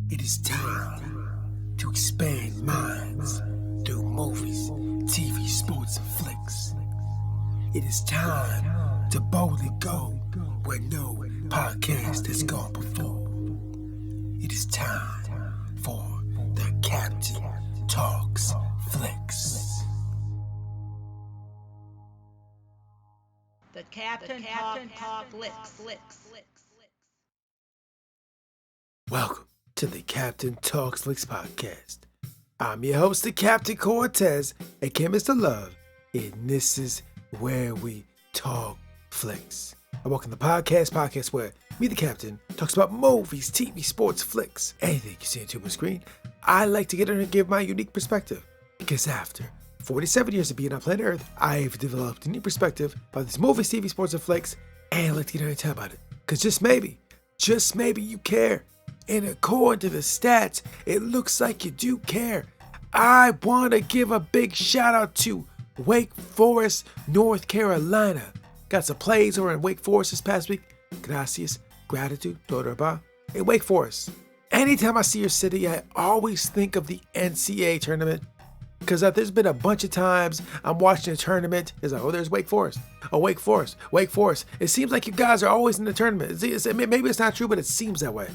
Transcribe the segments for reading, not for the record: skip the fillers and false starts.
It is time to expand minds through movies, TV, sports, and flicks. It is time to boldly go where no podcast has gone before. It is time for the Captain Talks Flicks. The Captain Talk Flicks. Welcome to the Captain Talks Flicks podcast. I'm your host, the Captain Cortez, aka Mr. Love, and this is where we talk flicks. I welcome the podcast where me, the Captain, talks about movies, TV, sports, flicks, anything you see on my screen. I like to get in and give my unique perspective, because after 47 years of being on planet Earth, I've developed a new perspective about these movies, TV, sports, and flicks, and I'd like to get in and tell about it. Because just maybe you care. And according to the stats, it looks like you do care. I want to give a big shout out to Wake Forest, North Carolina. Got some plays over in Wake Forest this past week. Gracias, gratitude, toda. Hey, Wake Forest. Anytime I see your city, I always think of the NCAA tournament. Because there's been a bunch of times I'm watching a tournament. It's like, oh, there's Wake Forest. Oh, Wake Forest. It seems like you guys are always in the tournament. Maybe it's not true, but it seems that way.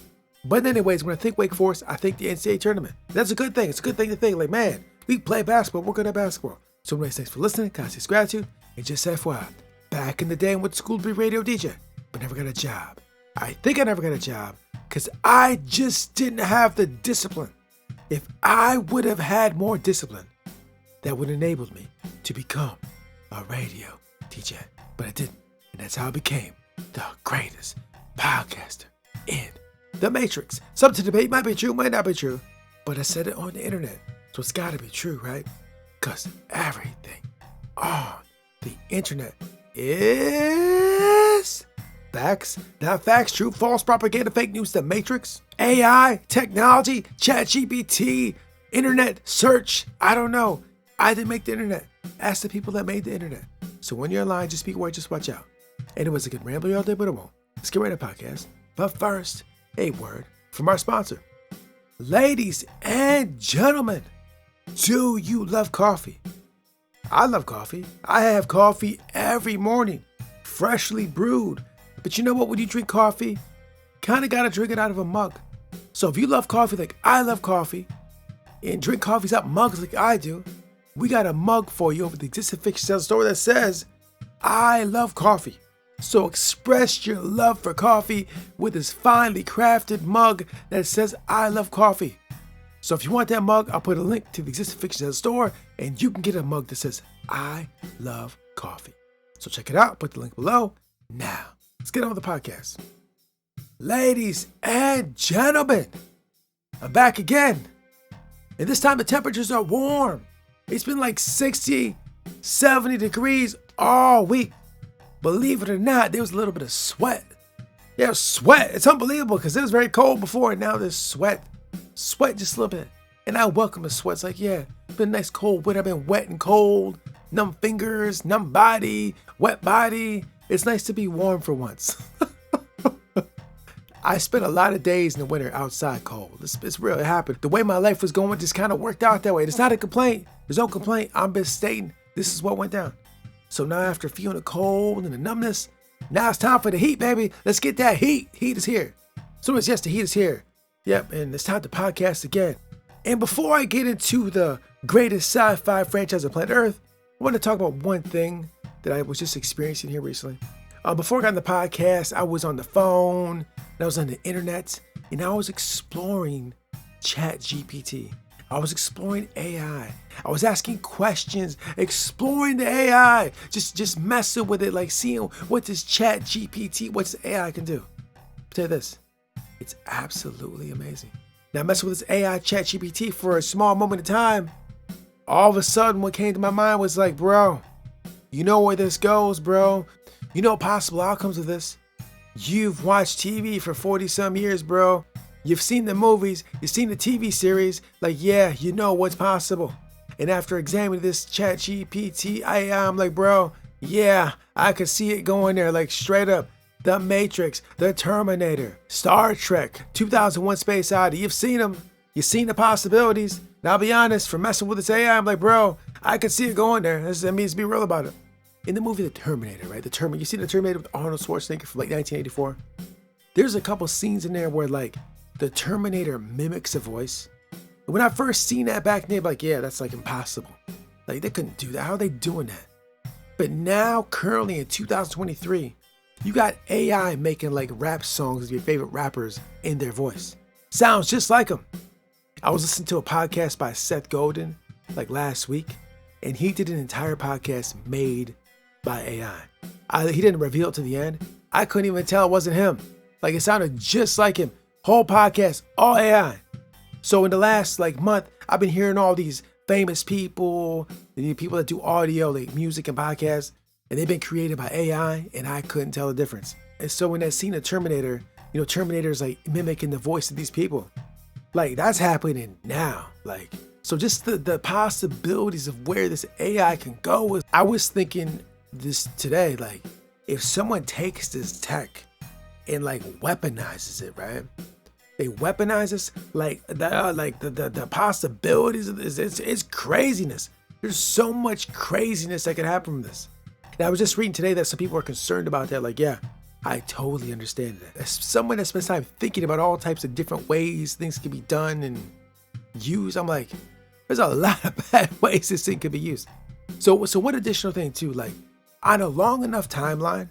But anyways, when I think Wake Forest, I think the NCAA tournament. That's a good thing. It's a good thing to think. Like, man, we play basketball. We're good at basketball. So anyways, thanks for listening. Gracias, gratitude. And just FYI, back in the day I went to school to be a radio DJ, but never got a job. I think I never got a job because I just didn't have the discipline. If I would have had more discipline, that would enable me to become a radio DJ. But I didn't. And that's how I became the greatest podcaster in the Matrix. Something to debate, might be true, might not be true. But I said it on the internet. So it's gotta be true, right? Because everything on the internet is facts, not facts, true, false, propaganda, fake news, the Matrix, AI, technology, ChatGPT, internet, search, I don't know. I didn't make the internet. Ask the people that made the internet. So when you're online, just speak word, just watch out. And it was a good ramble all day, but it won't. Let's get right to the podcast. But first, a word from our sponsor. Ladies and gentlemen, do you love coffee? I love coffee. I have coffee every morning, freshly brewed. But you know what? When you drink coffee, kind of got to drink it out of a mug. So if you love coffee like I love coffee, and drink coffees out mugs like I do, we got a mug for you over the Existing Fiction Sales store that says, I love coffee. So express your love for coffee with this finely crafted mug that says, I love coffee. So if you want that mug, I'll put a link to the Existing Fiction Sales store and you can get a mug that says, I love coffee. So check it out, put the link below. Now, let's get on with the podcast. Ladies and gentlemen, I'm back again. And this time the temperatures are warm. It's been like 60, 70 degrees all week. Believe it or not, there was a little bit of sweat. Yeah, sweat. It's unbelievable because it was very cold before and now there's sweat. Sweat just a little bit. And I welcome the sweat. It's like, yeah, it's been a nice cold winter. I've been wet and cold. Numb fingers, numb body, wet body. It's nice to be warm for once. I spent a lot of days in the winter outside cold. It's real. It happened. The way my life was going just kind of worked out that way. It's not a complaint. There's no complaint. I'm just stating this is what went down. So now after feeling the cold and the numbness, now it's time for the heat, baby. Let's get that heat. Heat is here. So it's yes, the heat is here. Yep, and it's time to podcast again. And before I get into the greatest sci-fi franchise on planet Earth, I want to talk about one thing that I was just experiencing here recently. Before I got on the podcast, I was on the phone, and I was on the internet, and I was exploring ChatGPT. I was exploring AI. I was asking questions, exploring the AI, just messing with it, like seeing what this ChatGPT, what this AI can do. I'll tell you this, it's absolutely amazing. Now messing with this AI ChatGPT for a small moment of time, all of a sudden what came to my mind was like, bro, you know where this goes, bro. You know possible outcomes of this. You've watched TV for 40 some years, bro. You've seen the movies, you've seen the TV series, like, yeah, you know what's possible. And after examining this ChatGPT, I'm like, bro, yeah, I could see it going there, like straight up. The Matrix, The Terminator, Star Trek, 2001 Space Odyssey. You've seen them. You've seen the possibilities. And I'll be honest, for messing with this AI, I'm like, bro, I could see it going there. That means be real about it. In the movie The Terminator, right? You see The Terminator with Arnold Schwarzenegger from like 1984? There's a couple scenes in there where like the Terminator mimics a voice. And when I first seen that back then, I'm like, yeah, that's like impossible. Like they couldn't do that. How are they doing that? But now, currently in 2023, you got AI making like rap songs of your favorite rappers in their voice. Sounds just like them. I was listening to a podcast by Seth Godin like last week, and he did an entire podcast made by AI. He didn't reveal it to the end. I couldn't even tell it wasn't him. Like it sounded just like him. Whole podcast, all AI. So in the last like month, I've been hearing all these famous people, people that do audio, like music and podcasts, and they've been created by AI, and I couldn't tell the difference. And so when that scene of Terminator, Terminator's like mimicking the voice of these people. Like that's happening now. Like, so just the possibilities of where this AI can go is, I was thinking this today, like if someone takes this tech and like weaponizes it, right? They weaponize this, like the possibilities of this, it's craziness. There's so much craziness that could happen from this. And I was just reading today that some people are concerned about that. Like, yeah, I totally understand that. As someone that spends time thinking about all types of different ways things can be done and used, I'm like, there's a lot of bad ways this thing could be used. So one additional thing too, like on a long enough timeline,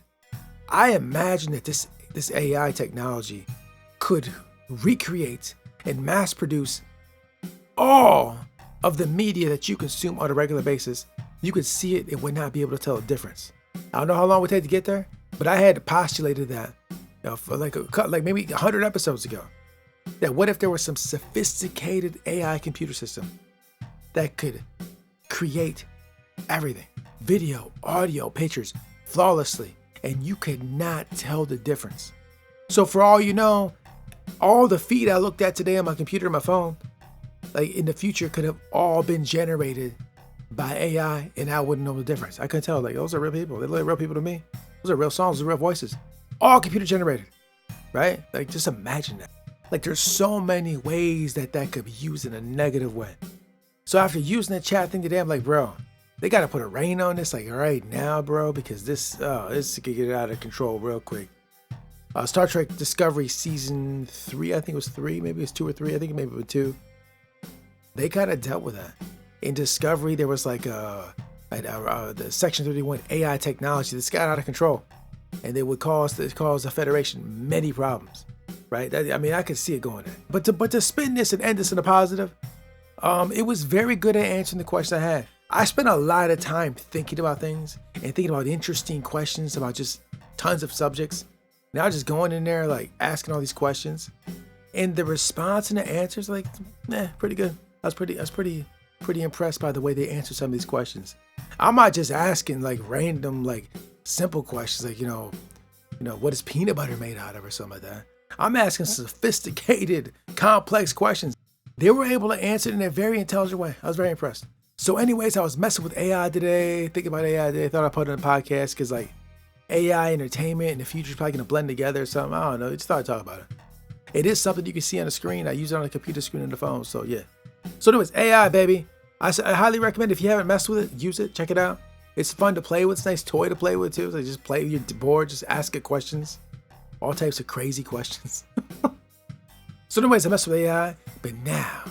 I imagine that this AI technology could recreate and mass produce all of the media that you consume on a regular basis. You could see it and would not be able to tell the difference. I don't know how long it would take to get there, but I had postulated that for like maybe 100 episodes ago, that what if there was some sophisticated AI computer system that could create everything, video, audio, pictures, flawlessly, and you could not tell the difference. So for all you know, all the feed I looked at today on my computer and my phone, like in the future, could have all been generated by AI, and I wouldn't know the difference. I couldn't tell. Like, those are real people. They look like real people to me. Those are real songs, those are real voices. All computer generated, right? Like, just imagine that. Like, there's so many ways that could be used in a negative way. So after using the chat thing today, I'm like, bro, they got to put a rein on this, like, right now, bro, because this could get out of control real quick. Star Trek Discovery Season 3, I think it was 3, maybe it was 2 or 3, I think maybe it was 2. They kind of dealt with that. In Discovery, there was like the Section 31 AI technology that's got out of control, and it would cause the Federation many problems, right? I could see it going there. But to spin this and end this in a positive, it was very good at answering the questions I had. I spent a lot of time thinking about things and thinking about interesting questions about just tons of subjects. Now just going in there, like asking all these questions, and the response and the answers, like, pretty good. I was pretty impressed by the way they answered some of these questions. I'm not just asking like random, like simple questions, like, what is peanut butter made out of or something like that. I'm asking sophisticated, complex questions. They were able to answer it in a very intelligent way. I was very impressed. So anyways, I was messing with AI today, thinking about AI today. I thought I'd put it on a podcast because like AI entertainment in the future is probably going to blend together or something. I don't know. Just thought I'd talk about it. It is something you can see on the screen. I use it on the computer screen and the phone. So yeah. So anyways, AI, baby. I highly recommend, if you haven't messed with it, use it. Check it out. It's fun to play with. It's a nice toy to play with too. So just play with your board. Just ask it questions. All types of crazy questions. So anyways, I messed with AI. But now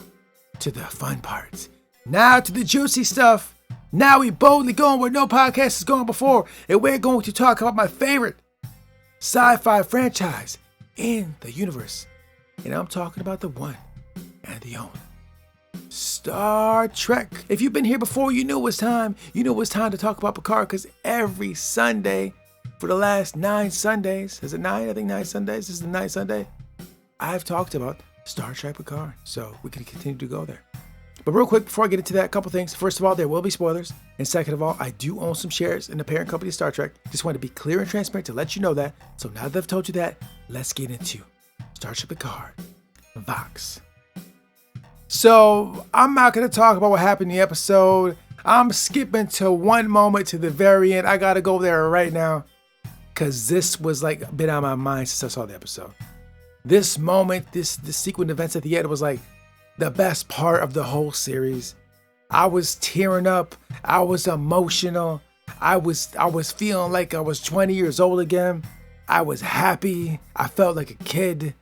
to the fun parts. Now to the juicy stuff. Now we boldly going where no podcast has gone before. And we're going to talk about my favorite sci-fi franchise in the universe. And I'm talking about the one and the only Star Trek. If you've been here before, you knew it was time. You know it was time to talk about Picard, because every Sunday for the last 9 Sundays, is it 9? I think 9 Sundays. This is the 9th Sunday. I've talked about Star Trek Picard, so we can continue to go there. But real quick, before I get into that, a couple things. First of all, there will be spoilers. And second of all, I do own some shares in the parent company Star Trek. Just want to be clear and transparent to let you know that. So now that I've told you that, let's get into Star Trek Picard Vox. So I'm not going to talk about what happened in the episode. I'm skipping to one moment to the very end. I got to go there right now. because this was like been on my mind since I saw the episode. This moment, this sequence of events at the end was like the best part of the whole series. I was tearing up. I was emotional. I was feeling like I was 20 years old again. I was happy. I felt like a kid.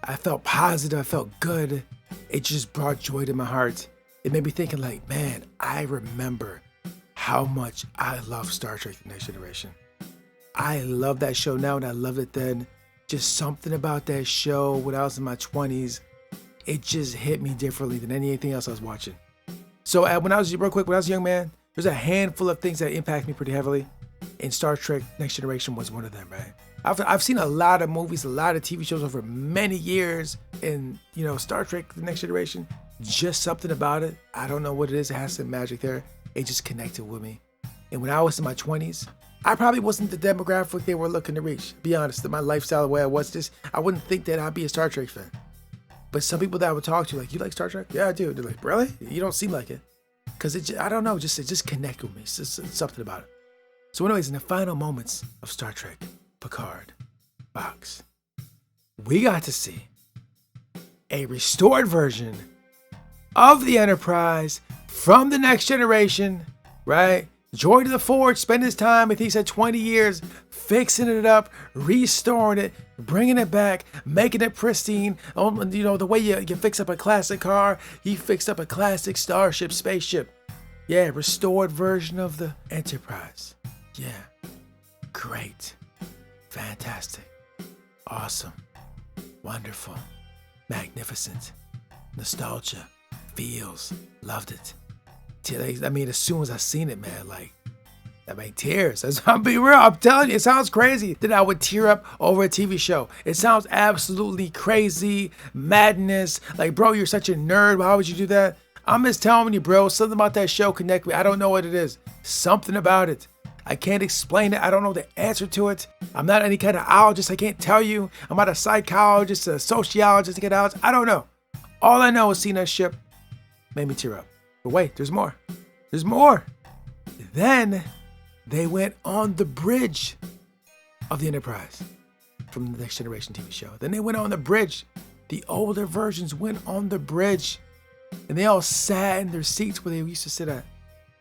I felt positive. I felt good. It just brought joy to my heart. It made me thinking like, man, I remember how much I love Star Trek The Next Generation. I love that show now and I loved it then. Just something about that show when I was in my 20s, it just hit me differently than anything else I was watching. So when I was a young man, there's a handful of things that impact me pretty heavily. And Star Trek Next Generation was one of them, right? I've seen a lot of movies, a lot of TV shows over many years. And, Star Trek The Next Generation, just something about it. I don't know what it is. It has some magic there. It just connected with me. And when I was in my 20s, I probably wasn't the demographic they were looking to reach. Be honest, my lifestyle, the way I was, I wouldn't think that I'd be a Star Trek fan. But some people that I would talk to, like, you like Star Trek? Yeah, I do. They're like, really? You don't seem like it. Because I don't know, it just connected with me. It's just something about it. So anyways, in the final moments of Star Trek, Picard, Vox, we got to see a restored version of the Enterprise from the Next Generation, right? Joy to the Forge, spend his time, I think he said 20 years, fixing it up, restoring it, bringing it back, making it pristine. The way you fix up a classic car, he fixed up a classic starship, spaceship. Yeah, restored version of the Enterprise. Yeah, great, fantastic, awesome, wonderful, magnificent, nostalgia, feels, loved it. As soon as I seen it, man, tears. I'm being real. I'm telling you, it sounds crazy that I would tear up over a TV show. It sounds absolutely crazy, madness. Like, bro, you're such a nerd. Why would you do that? I'm just telling you, bro, something about that show connect me. I don't know what it is. Something about it. I can't explain it. I don't know the answer to it. I'm not any kind of ologist. I can't tell you. I'm not a psychologist, a sociologist, I don't know. All I know is seeing that ship made me tear up. But wait, there's more. There's more. Then they went on the bridge of the Enterprise from the Next Generation TV show. Then they went on the bridge. The older versions went on the bridge. And they all sat in their seats where they used to sit at.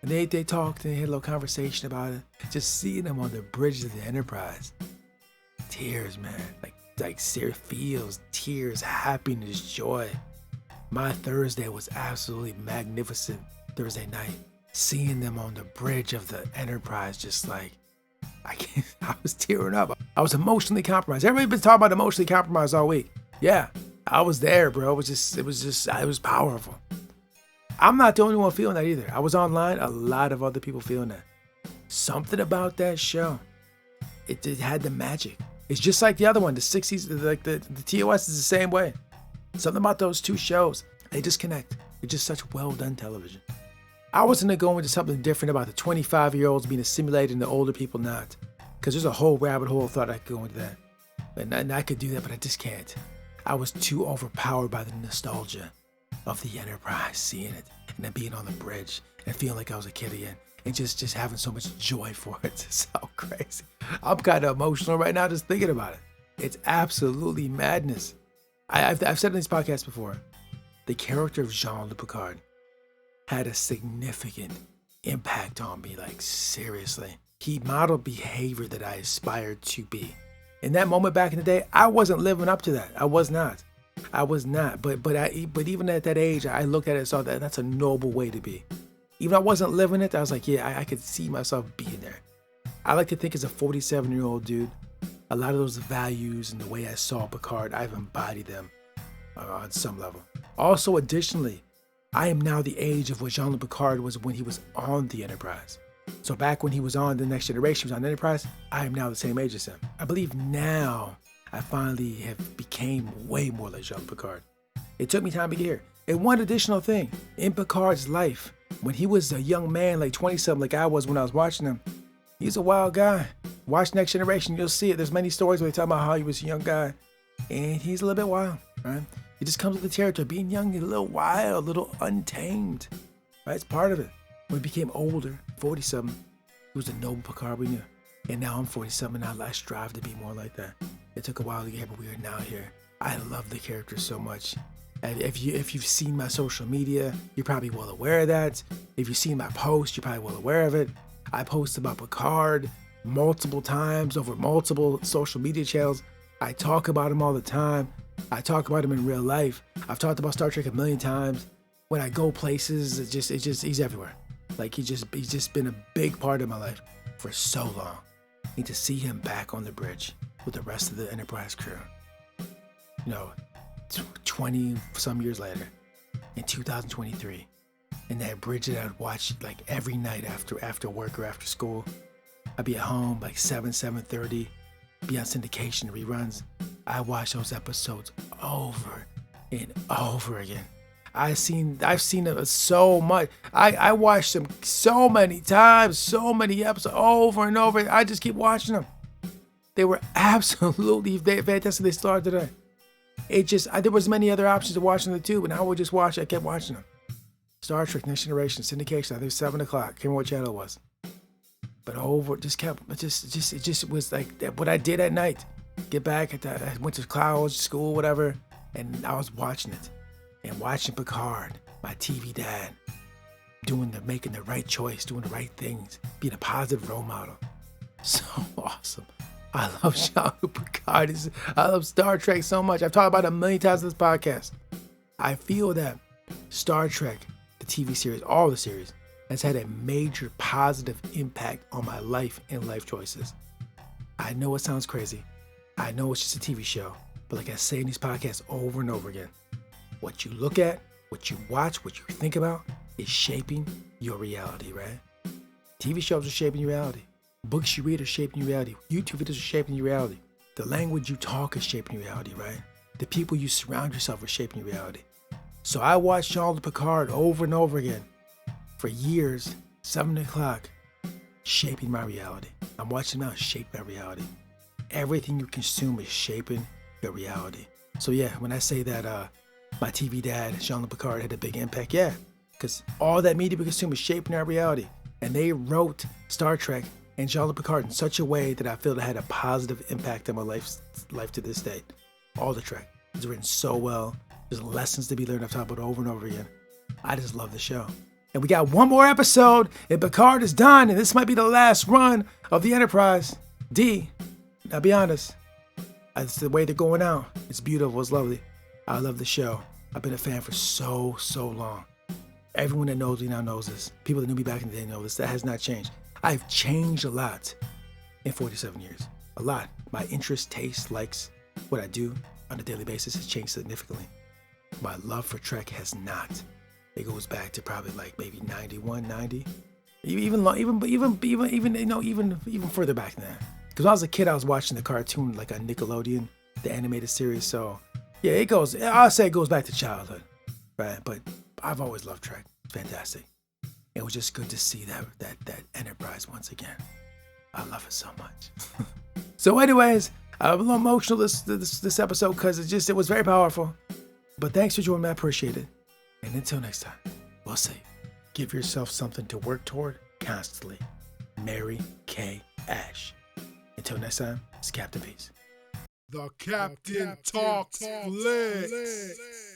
And they talked and they had a little conversation about it. Just seeing them on the bridge of the Enterprise. Tears, man. Like serious feels, tears, happiness, joy. My Thursday was absolutely magnificent Thursday night. Seeing them on the bridge of the Enterprise, just like, I was tearing up. I was emotionally compromised. Everybody's been talking about emotionally compromised all week. Yeah, I was there, bro. It was powerful. I'm not the only one feeling that either. I was online, a lot of other people feeling that. Something about that show, it had the magic. It's just like the other one, the 60s, like the TOS is the same way. Something about those two shows, they just connect. It's just such well done television. I was gonna go into something different about the 25-year-olds being assimilated and the older people not. Because there's a whole rabbit hole thought I could go into that. And I could do that, but I just can't. I was too overpowered by the nostalgia of the Enterprise, seeing it, and then being on the bridge, and feeling like I was a kid again, and just having so much joy for it. It's so crazy. I'm kind of emotional right now just thinking about it. It's absolutely madness. I've said in these podcasts before, the character of Jean-Luc Picard had a significant impact on me, like seriously. He modeled behavior that I aspired to be. In that moment back in the day, I wasn't living up to that. I was not. But even at that age, I looked at it and saw that that's a noble way to be. Even if I wasn't living it, I was like, yeah, I could see myself being there. I like to think as a 47-year-old dude, a lot of those values and the way I saw Picard, I've embodied them on some level. Also, additionally, I am now the age of what Jean-Luc Picard was when he was on the Enterprise. So back when he was on the Next Generation, he was on the Enterprise, I am now the same age as him. I believe now I finally have became way more like Jean-Luc Picard. It took me time to get here. And one additional thing, in Picard's life, when he was a young man, like 20-something, like I was when I was watching him, he's a wild guy. Watch Next Generation, you'll see it. There's many stories where they talk about how he was a young guy, and he's a little bit wild, right? He just comes with the territory. Being young, a little wild, a little untamed, right? It's part of it. When he became older, 40-something, he was the noble Picard we knew. And now I'm 47 and I strive to be more like that. It took a while to get here, but we are now here. I love the character so much. And if you've seen my social media, you're probably well aware of that. If you've seen my post, you're probably well aware of it. I post about Picard multiple times over multiple social media channels. I talk about him all the time. I talk about him in real life. I've talked about Star Trek a million times. When I go places, he's everywhere. Like he's just been a big part of my life for so long. And to see him back on the bridge with the rest of the Enterprise crew, 20 some years later, in 2023, and that bridge that I'd watch like every night after work or after school. I'd be at home like 7:30, be on syndication reruns. I watch those episodes over and over again. I've seen it so much. I watched them so many times, so many episodes over and over. I just keep watching them. They were absolutely fantastic. They still are today. There was many other options of watching them too, and I would just watch. I kept watching them. Star Trek Next Generation syndication. I think 7 o'clock. Can't remember what channel it was. But it just was like that, what I did at night. Get back I went to college, school, whatever, and I was watching it. And watching Picard, my TV dad, making the right choice, doing the right things, being a positive role model. So awesome. I love Jean-Luc Picard. I love Star Trek so much. I've talked about it a million times in this podcast. I feel that Star Trek, the TV series, all the series, has had a major positive impact on my life and life choices. I know it sounds crazy. I know it's just a TV show. But like I say in these podcasts over and over again, what you look at, what you watch, what you think about is shaping your reality, right? TV shows are shaping your reality. Books you read are shaping your reality. YouTube videos are shaping your reality. The language you talk is shaping your reality, right? The people you surround yourself with are shaping your reality. So I watched Jean-Luc Picard over and over again for years, 7 o'clock, shaping my reality. I'm watching now shape my reality. Everything you consume is shaping your reality. So yeah, when I say that my TV dad, Jean-Luc Picard, had a big impact, yeah, because all that media we consume is shaping our reality. And they wrote Star Trek and Jean-Luc Picard in such a way that I feel it had a positive impact on my life to this day. All the Trek. It's written so well. There's lessons to be learned. I've talked about it over and over again. I just love the show. And we got one more episode, and Picard is done, and this might be the last run of the Enterprise. I'll be honest. It's the way they're going out. It's beautiful. It's lovely. I love the show. I've been a fan for so long. Everyone that knows me now knows this. People that knew me back in the day know this. That has not changed. I've changed a lot in 47 years. A lot. My interest, taste, likes, what I do on a daily basis has changed significantly. My love for Trek has not. It goes back to probably like maybe 91, 90. Even further back than that. Because when I was a kid, I was watching the cartoon like on Nickelodeon, the animated series. So yeah, I'll say it goes back to childhood, right? But I've always loved Trek. It's fantastic. It was just good to see that Enterprise once again. I love it so much. So anyways, I'm a little emotional this episode because it was very powerful. But thanks for joining me. I appreciate it. And until next time, we'll see. Give yourself something to work toward constantly. Mary Kay Ash. Until next time, it's Captain Peace. The Captain Talks Flicks.